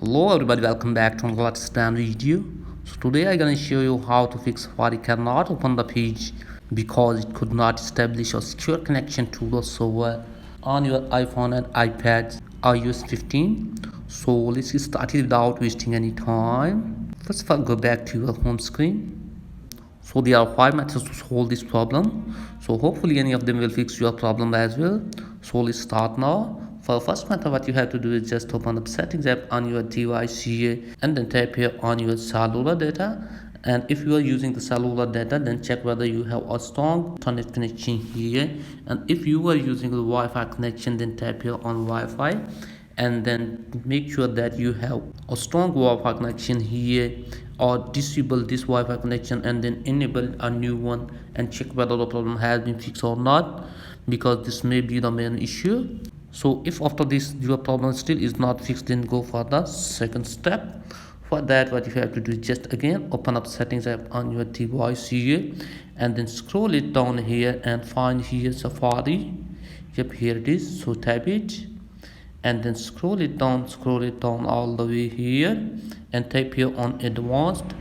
Hello everybody, welcome back to another stand video. So today I'm gonna show you how to fix Safari cannot open the page because it could not establish a secure connection to the server on your iPhone and iPad iOS 15. So let's get started without wasting any time. First of all, go back to your home screen. So there are 5 methods to solve this problem. So hopefully any of them will fix your problem as well. So let's start now. For the first method, what you have to do is just open up settings app on your device here and then tap here on your cellular data. And if you are using the cellular data, then check whether you have a strong internet connection here. And if you are using the Wi-Fi connection, then tap here on Wi-Fi and then make sure that you have a strong Wi-Fi connection here, or disable this Wi-Fi connection and then enable a new one and check whether the problem has been fixed or not, because this may be the main issue. So if after this your problem still is not fixed, then go for the second step. For that, what you have to do is just again open up settings app on your device here and then scroll it down here and find here Safari. Yep, here it is. So tap it and then scroll it down all the way here and tap here on advanced,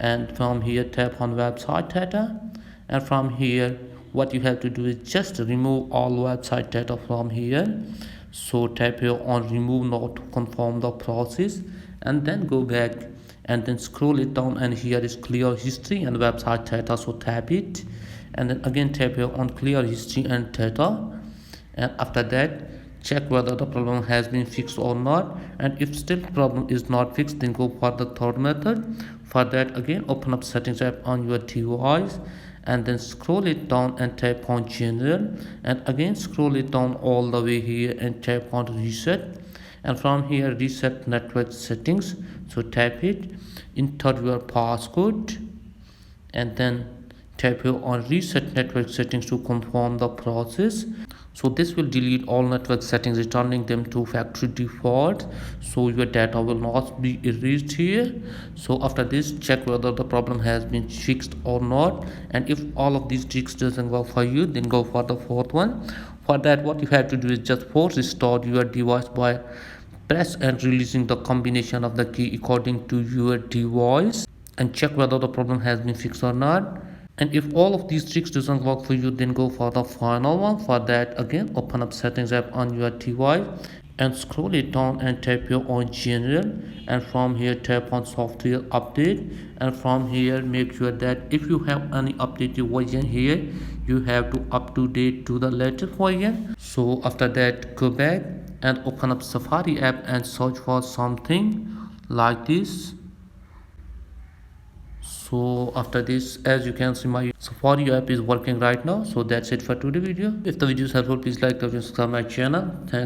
and from here tap on website data, and from here what you have to do is just remove all website data from here. So tap here on remove now to confirm the process and then go back and then scroll it down, and here is clear history and website data. So tap it and then again tap here on clear history and data, and after that check whether the problem has been fixed or not. And if still problem is not fixed, then go for the third method. For that, again open up settings app on your device and then scroll it down and tap on general, and again scroll it down all the way here and tap on reset, and from here reset network settings. So tap it, enter your passcode and then tap here on reset network settings to confirm the process. So this will delete all network settings, returning them to factory default, so your data will not be erased here. So after this, check whether the problem has been fixed or not, and if all of these tricks doesn't work for you, then go for the fourth one. For that, what you have to do is just force restart your device by press and releasing the combination of the key according to your device and check whether the problem has been fixed or not. And if all of these tricks doesn't work for you, then go for the final one. For that, again open up settings app on your device and scroll it down and tap here on general, and from here tap on software update, and from here make sure that if you have any updated version here, you have to up to date to the latest version. So after that, go back and open up Safari app and search for something like this. So after this, as you can see, my Safari app is working right now. So that's it for today's video. If the video is helpful, please like, subscribe my channel. Thanks.